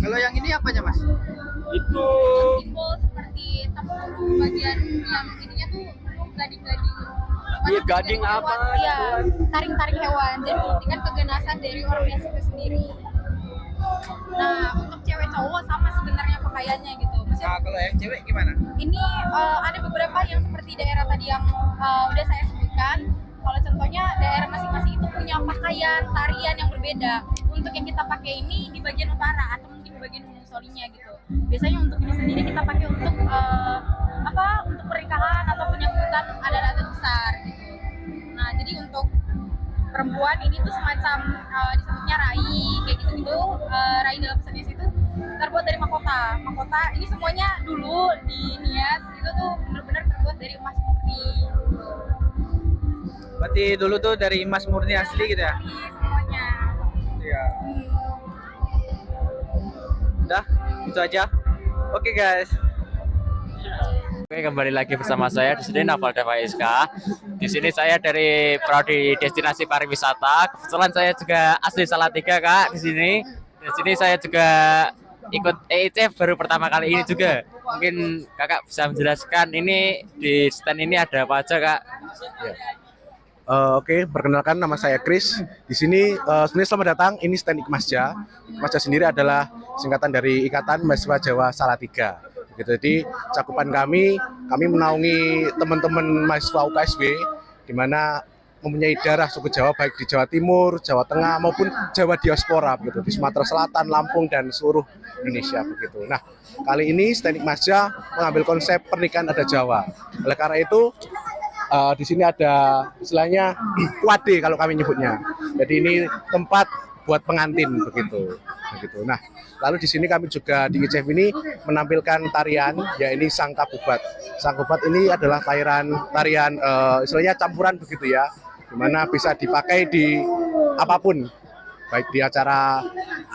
Kalau yang ini apanya Mas? Itu Simbol seperti tempurung bagian yang ininya tuh gading-gading. Iya, gading apa? Iya, taring-taring hewan. Jadi membuktikan keganasan dari ormas itu sendiri. Nah, untuk cewek cowok sama sebenarnya pakaiannya gitu. Maksudnya, Nah, kalau yang cewek gimana? ini ada beberapa yang seperti daerah tadi yang udah saya sebutkan. Kalau contohnya daerah masing-masing itu punya pakaian tarian yang berbeda. Untuk yang kita pakai ini di bagian utara atau mungkin di bagian ujung solinya gitu. Biasanya untuk ini sendiri kita pakai untuk untuk pernikahan atau penyambutan adat-adat besar gitu. Nah, jadi untuk perempuan ini tuh semacam disebutnya rai kayak gitu-gitu. Rai dalam bahasa Indonesia itu terbuat dari mahkota. Mahkota ini semuanya dulu di Nias itu tuh benar-benar terbuat dari emas murni. Berarti dulu tuh dari emas murni asli gitu ya? Semuanya. Iya. Udah, itu aja. Oke guys. Oke, kembali lagi bersama saya di sini Naval Deva Iska. Di sini saya dari Prodi Destinasi Pariwisata. Kebetulan saya juga asli Salatiga Kak di sini. Di sini saya juga ikut EIC baru pertama kali ini juga. Mungkin Kakak bisa menjelaskan ini di stand ini ada apa aja Kak? Ya. Oke, perkenalkan nama saya Chris. Di sini sebenarnya selamat datang. Ini stand Ikmasja. Ikmasja sendiri adalah singkatan dari Ikatan Mahasiswa Jawa Salatiga. Gitu. Jadi cakupan kami menaungi teman-teman mahasiswa UKSW di mana mempunyai darah suku Jawa baik di Jawa Timur, Jawa Tengah maupun Jawa diaspora begitu di Sumatera Selatan, Lampung dan seluruh Indonesia begitu. Nah, kali ini stand Ikmasja mengambil konsep pernikahan adat Jawa. Oleh karena itu di sini ada istilahnya wade kalau kami nyebutnya. Jadi ini tempat buat pengantin begitu. Nah, lalu di sini kami juga di ICF ini menampilkan tarian, ya ini Sangkabubat. Sangkabubat ini adalah tarian istilahnya campuran begitu ya, dimana bisa dipakai di apapun, baik di acara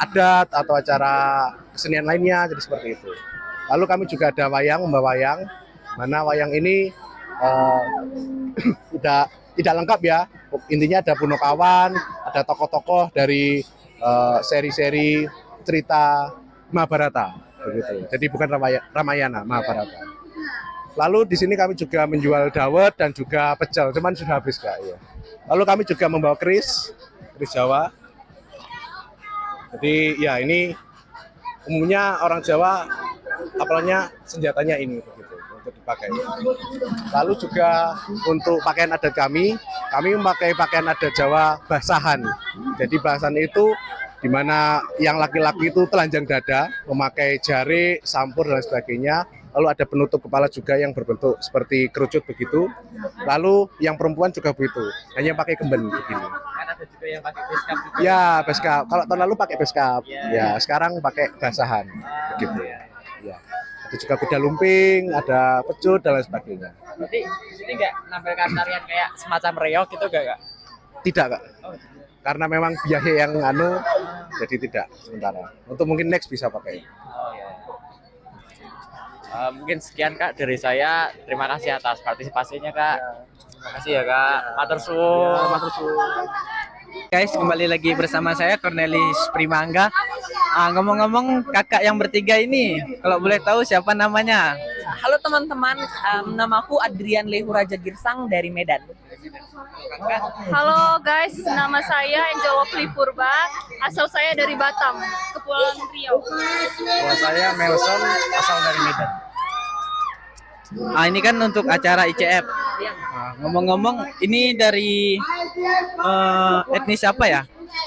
adat atau acara kesenian lainnya, jadi seperti itu. Lalu kami juga ada membawa wayang, mana wayang ini tidak lengkap ya. Intinya ada Punokawan, ada tokoh-tokoh dari seri-seri cerita Mahabharata begitu. Jadi bukan Ramayana, Mahabharata. Lalu di sini kami juga menjual dawet dan juga pecel, cuman sudah habis Kak ya. Lalu kami juga membawa keris Jawa. Jadi ya ini umumnya orang Jawa apalagi senjatanya ini begitu untuk dipakai. Lalu juga untuk pakaian adat kami memakai pakaian adat Jawa basahan. Jadi basahan itu di mana yang laki-laki itu telanjang dada, memakai jari, sampur dan sebagainya. Lalu ada penutup kepala juga yang berbentuk seperti kerucut begitu. Lalu yang perempuan juga begitu, hanya pakai kemben begini. Kan ada juga yang pakai beskap juga. Ya, beskap. Kalau tahun lalu pakai beskap. Ya, sekarang pakai basahan begitu. Ya. Ada juga kuda lumping, ada pecut dan lain sebagainya. Berarti di sini nggak menampilkan tarian kayak semacam reog gitu Kak? Tidak Kak. Karena memang biaya yang jadi tidak sementara. Untuk mungkin next bisa pakai. Oh ya. Mungkin sekian Kak dari saya. Terima kasih atas partisipasinya Kak. Terima kasih ya Kak. Matur suwun. Matur suwun. Guys, kembali lagi bersama saya Cornelis Primangga. Ngomong-ngomong kakak yang bertiga ini, kalau boleh tahu siapa namanya? Halo teman-teman, namaku Adrian Lehuraja Girsang dari Medan. Halo guys, nama saya Angel Wafli Purba, asal saya dari Batam, Kepulauan Riau. Saya Melson, asal dari Medan. Ini kan untuk acara ICF. Ngomong-ngomong, ini dari etnis apa ya?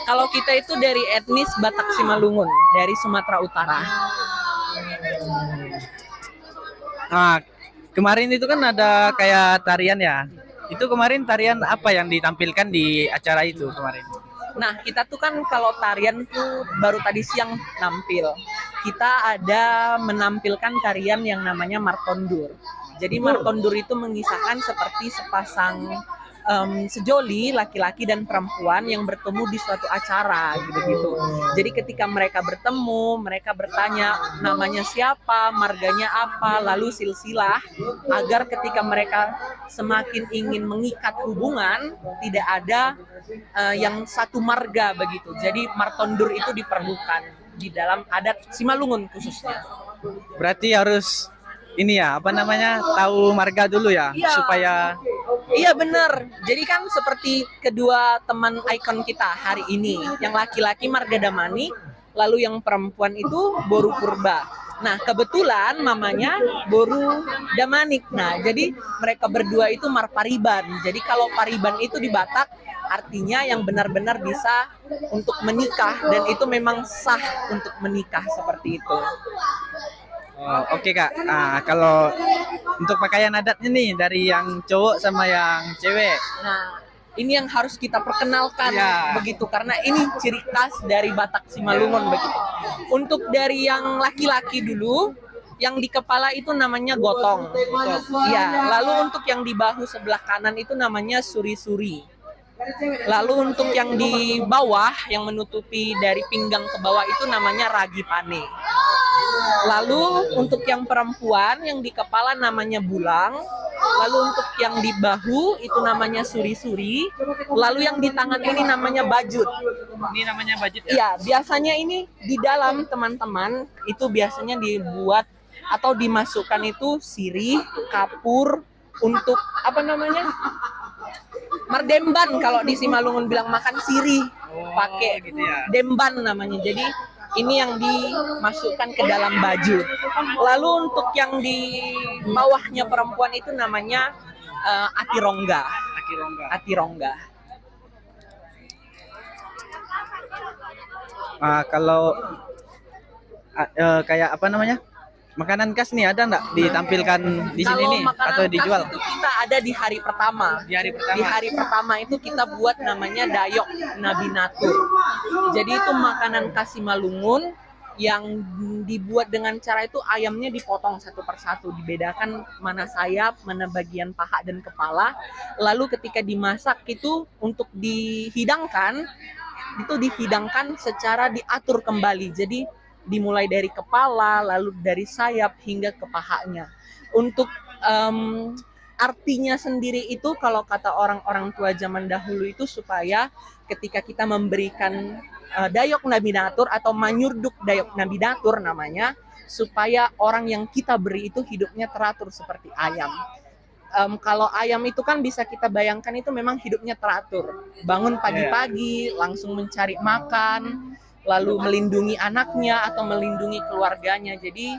Kalau kita itu dari etnis Batak Simalungun, dari Sumatera Utara. Kemarin itu kan ada kayak tarian ya. Itu kemarin tarian apa yang ditampilkan di acara itu kemarin? Nah, kita tuh kan kalau tarian tuh baru tadi siang nampil. Kita ada menampilkan tarian yang namanya Martondur. Jadi Martondur itu mengisahkan seperti sepasang sejoli laki-laki dan perempuan yang bertemu di suatu acara gitu-gitu. Jadi ketika mereka bertemu, mereka bertanya namanya siapa, marganya apa, lalu silsilah, agar ketika mereka semakin ingin mengikat hubungan tidak ada yang satu marga begitu. Jadi martondur itu diperlukan di dalam adat Simalungun khususnya. Berarti harus ini ya, apa namanya, tahu marga dulu ya, Iya. supaya Iya benar. Jadi kan seperti kedua teman ikon kita hari ini, yang laki-laki Marga Damani, lalu yang perempuan itu Boru Purba. Nah kebetulan mamanya Boru Damanik. Nah jadi mereka berdua itu Marpariban. Jadi kalau Pariban itu di Batak artinya yang benar-benar bisa untuk menikah, dan itu memang sah untuk menikah seperti itu. Oh, oke Kak. Nah, kalau untuk pakaian adatnya nih dari yang cowok sama yang cewek. Nah, ini yang harus kita perkenalkan Ya. begitu, karena ini ciri khas dari Batak Simalungun begitu. Untuk dari yang laki-laki dulu, yang di kepala itu namanya gotong. Ya, lalu untuk yang di bahu sebelah kanan itu namanya suri-suri. Lalu untuk yang di bawah yang menutupi dari pinggang ke bawah itu namanya ragi pane. Lalu untuk yang perempuan yang di kepala namanya bulang. Lalu untuk yang di bahu itu namanya suri-suri. Lalu yang di tangan ini namanya bajut. Ini namanya bajut ya? Iya, biasanya ini di dalam teman-teman itu biasanya dibuat atau dimasukkan itu sirih, kapur, untuk apa namanya? Mardemban, kalau di Simalungun bilang makan sirih, pakai gitu ya. demban namanya. Jadi ini yang dimasukkan ke dalam baju. Lalu untuk yang di bawahnya perempuan itu namanya atirongga. Atirongga. Kalau kayak apa namanya, makanan khas nih ada nggak ditampilkan di sini Kalau nih makanan atau khas dijual? itu kita ada di hari pertama. Di hari pertama. Di hari pertama itu kita buat namanya dayok nabinatur. Jadi itu makanan khas Simalungun yang dibuat dengan cara itu ayamnya dipotong satu persatu, dibedakan mana sayap, mana bagian paha dan kepala. Lalu ketika dimasak itu untuk dihidangkan, itu dihidangkan secara diatur kembali. Jadi dimulai dari kepala, lalu dari sayap hingga ke pahanya. Untuk artinya sendiri itu kalau kata orang-orang tua zaman dahulu itu supaya ketika kita memberikan dayok nabinatur atau manyurduk dayok nabinatur namanya, supaya orang yang kita beri itu hidupnya teratur seperti ayam. Kalau ayam itu kan bisa kita bayangkan itu memang hidupnya teratur. Bangun pagi-pagi, langsung mencari makan, lalu melindungi anaknya atau melindungi keluarganya. Jadi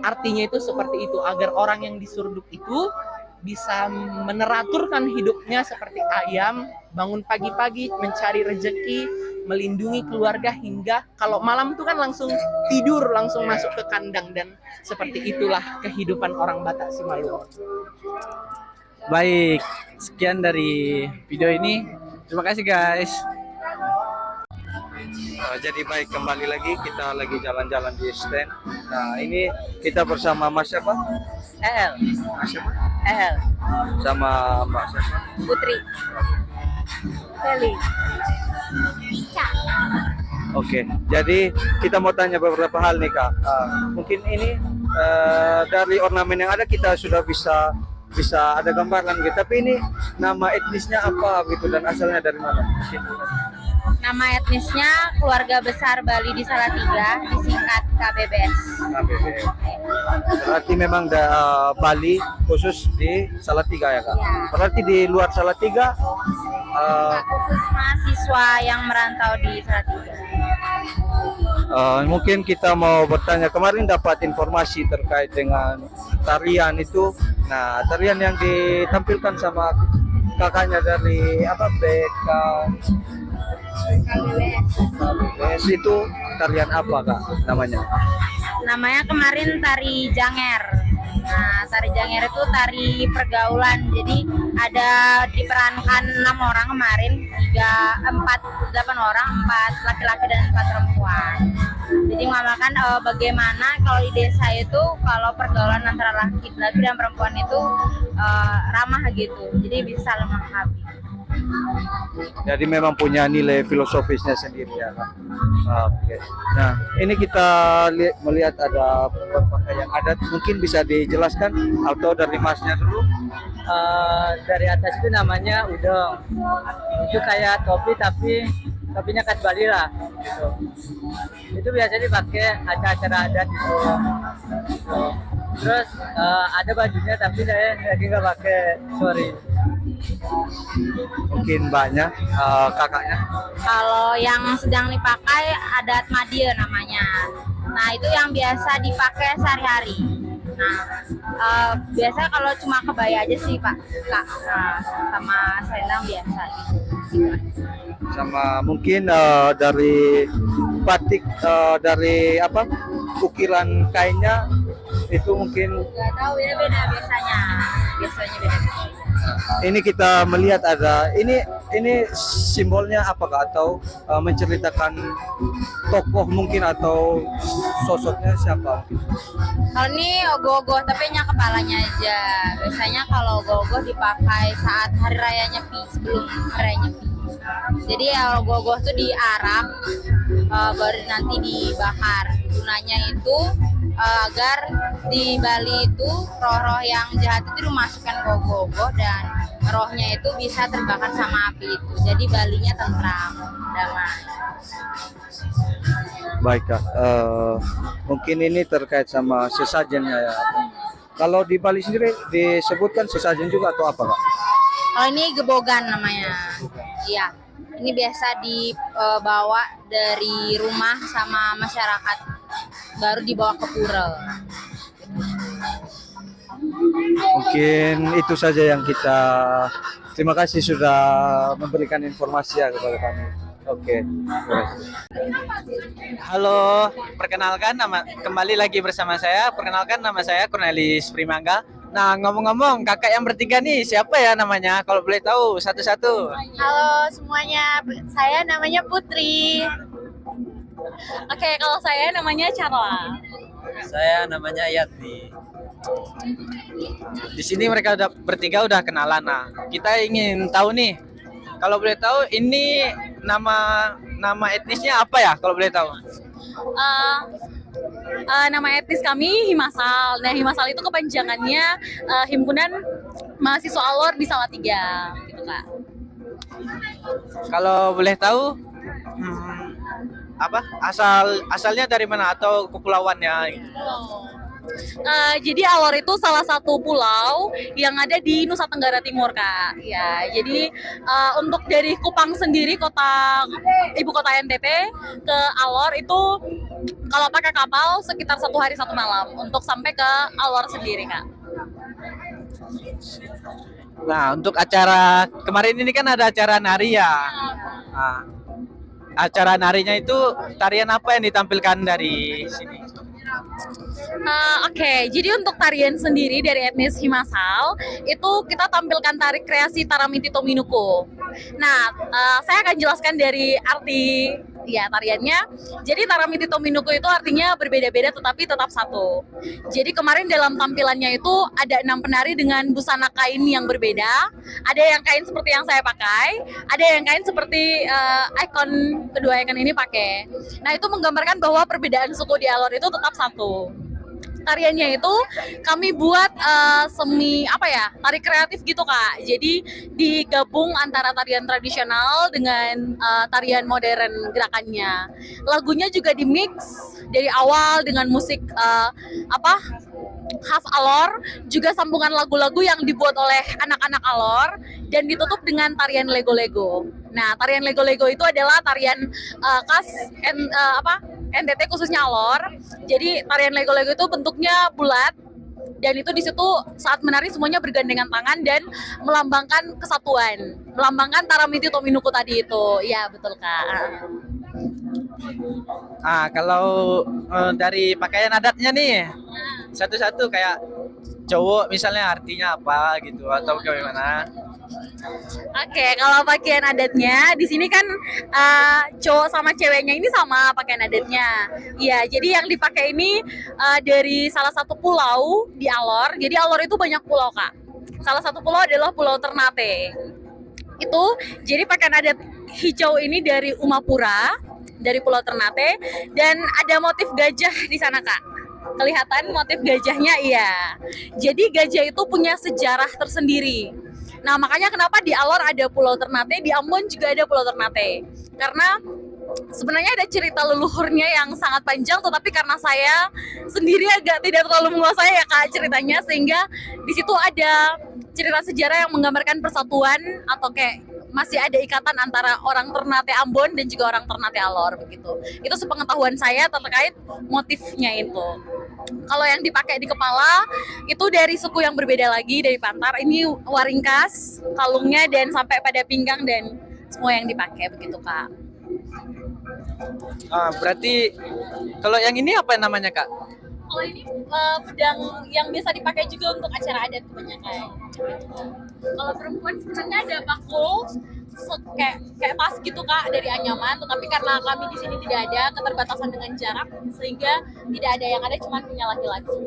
artinya itu seperti itu, agar orang yang disurduk itu bisa meneraturkan hidupnya seperti ayam, bangun pagi-pagi mencari rejeki, melindungi keluarga, hingga kalau malam itu kan langsung tidur, langsung masuk ke kandang. Dan seperti itulah kehidupan orang Batak Simalungun. Baik, sekian dari video ini. Terima kasih guys. Jadi baik, kembali lagi kita lagi jalan-jalan di stand. Nah ini kita bersama Mas siapa? El. Mas siapa? El. Sama Mbak siapa? Putri. Feli. Oke, jadi kita mau tanya beberapa hal nih Kak. Mungkin ini dari ornamen yang ada kita sudah bisa ada gambaran gitu. Tapi ini nama etnisnya apa gitu dan asalnya dari mana? Nama etnisnya Keluarga Besar Bali di Salatiga, disingkat KBBS. KBBS. Berarti memang Bali khusus di Salatiga ya Kak? Ya. Berarti di luar Salatiga? Khusus mahasiswa yang merantau di Salatiga. Mungkin kita mau bertanya, kemarin dapat informasi terkait dengan tarian itu. Nah, tarian yang ditampilkan sama kakaknya dari apa KBBS itu tarian apa Kak namanya? Namanya kemarin tari janger. Nah, tari janger itu tari pergaulan. Jadi ada diperankan 6 orang kemarin, 8 orang, 4 laki-laki dan 4 perempuan. Jadi menggambarkan bagaimana kalau di desa itu kalau pergaulan antara laki-laki dan perempuan itu ramah gitu, jadi bisa saling melengkapi. Jadi memang punya nilai filosofisnya sendiri ya kan. Oke. Nah, ini kita melihat ada pakaian adat, mungkin bisa dijelaskan atau dari Masnya dulu? Dari atas itu namanya udong. Itu kayak topi tapi topinya khas Bali lah. Gitu. Itu biasanya dipakai acara-acara adat gitu. Terus ada bajunya tapi saya lagi nggak pakai, sorry. Mungkin banyak kakaknya. Kalau yang sedang dipakai adat Madya namanya. Nah itu yang biasa dipakai sehari-hari. Nah biasanya kalau cuma kebaya aja sih Pak, Kak. Nah, sama selendang biasa gitu. Sama mungkin dari batik, dari apa ukiran kainnya itu mungkin Nggak tahu beda-beda biasanya beda. ini kita melihat ada ini simbolnya apakah atau menceritakan tokoh mungkin atau sosoknya siapa mungkin? Kalau ini ogoh-ogoh tapi hanya kepalanya aja. Biasanya kalau ogoh-ogoh dipakai saat hari raya Nyepi, sebelum hari raya Nyepi. Jadi ogoh-ogoh tuh diarak baru nanti dibakar. Gunanya itu agar di Bali itu roh-roh yang jahat itu dimasukkan ke ogoh-ogoh dan rohnya itu bisa terbakar sama api itu. Jadi Balinya tentram, damai. Baik Kak, mungkin ini terkait sama sesajennya ya. Kalau di Bali sendiri disebutkan sesajen juga atau apa Kak? Kalau ini gebogan namanya. Iya. Ini biasa dibawa dari rumah sama masyarakat, baru dibawa ke pura. Mungkin itu saja yang kita terima kasih sudah memberikan informasi ya kepada kami. Oke. Halo, perkenalkan kembali lagi bersama saya. Perkenalkan nama saya Cornelis Primangga. Nah, ngomong-ngomong, kakak yang bertiga nih siapa ya namanya? Kalau boleh tahu satu-satu. Halo semuanya, saya namanya Putri. Oke, kalau saya namanya Carla. Saya namanya Yati. Di sini mereka bertiga udah kenalan. Nah, kita ingin tahu nih, kalau boleh tahu ini nama etnisnya apa ya? Kalau boleh tahu. Nama etnis kami Himasal. Nah, Himasal itu kepanjangannya Himpunan Mahasiswa Alor di Salatiga, gitu Kak. Kalau boleh tahu, apa asalnya dari mana atau kepulauannya? Gitu. Jadi Alor itu salah satu pulau yang ada di Nusa Tenggara Timur, Kak. Ya, jadi untuk dari Kupang sendiri, ibu kota NTT, ke Alor itu kalau pakai kapal sekitar 1 hari 1 malam untuk sampai ke Alor sendiri, Kak. Nah, untuk acara kemarin ini kan ada acara nari ya. Nah, acara narinya itu tarian apa yang ditampilkan dari sini? Oke, jadi untuk tarian sendiri dari etnis Himasal itu kita tampilkan tari kreasi Taramiti Tominuko. Nah, saya akan jelaskan dari arti ya tariannya. Jadi Taramiti Tominuko itu artinya berbeda-beda tetapi tetap satu. Jadi kemarin dalam tampilannya itu ada 6 penari dengan busana kain yang berbeda. Ada yang kain seperti yang saya pakai, ada yang kain seperti kedua ikon ini pakai. Nah, itu menggambarkan bahwa perbedaan suku di Alor itu tetap satu. Tariannya itu kami buat tari kreatif gitu Kak. Jadi digabung antara tarian tradisional dengan tarian modern gerakannya. Lagunya juga dimix dari awal dengan musik khas Alor, juga sambungan lagu-lagu yang dibuat oleh anak-anak Alor dan ditutup dengan tarian Lego-Lego. Nah, tarian Lego-Lego itu adalah tarian khas NTT khususnya Alor. Jadi tarian Lego-Lego itu bentuknya bulat dan itu di situ saat menari semuanya bergandengan tangan dan melambangkan kesatuan, melambangkan Taramiti Tominuko tadi itu. Ya, betul Kak. Kalau dari pakaian adatnya nih, satu-satu kayak cowok misalnya artinya apa gitu atau bagaimana? Oke, kalau pakaian adatnya di sini kan cowok sama ceweknya ini sama pakaian adatnya. Iya, jadi yang dipakai ini dari salah satu pulau di Alor. Jadi Alor itu banyak pulau, Kak. Salah satu pulau adalah Pulau Ternate. Itu jadi pakaian adat hijau ini dari Umapura, dari Pulau Ternate, dan ada motif gajah di sana, Kak. Kelihatan motif gajahnya, iya. Jadi gajah itu punya sejarah tersendiri. Nah, makanya kenapa di Alor ada Pulau Ternate, di Ambon juga ada Pulau Ternate. Karena sebenarnya ada cerita leluhurnya yang sangat panjang, tetapi karena saya sendiri agak tidak terlalu menguasai ya Kak ceritanya, sehingga di situ ada cerita sejarah yang menggambarkan persatuan atau kayak masih ada ikatan antara orang Ternate Ambon dan juga orang Ternate Alor begitu. Itu sepengetahuan saya terkait motifnya itu. Kalau yang dipakai di kepala itu dari suku yang berbeda lagi dari Pantar. Ini waringkas, kalungnya dan sampai pada pinggang dan semua yang dipakai begitu Kak. Berarti kalau yang ini apa namanya Kak? Kalau ini pedang yang biasa dipakai juga untuk acara adat kebanyakan. Kalau perempuan sebenarnya ada bakul kayak tas gitu Kak dari anyaman, tetapi karena kami di sini tidak ada keterbatasan dengan jarak sehingga tidak ada, yang ada cuma punya laki-laki.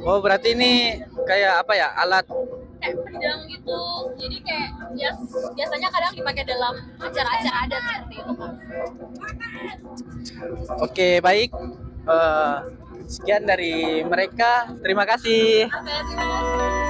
Oh berarti ini kayak apa ya, alat Kayak pedang gitu, jadi kayak biasanya kadang dipakai dalam acara-acara adat seperti itu Kak. Oke, baik. Sekian dari mereka. Terima kasih. Oke, terima kasih.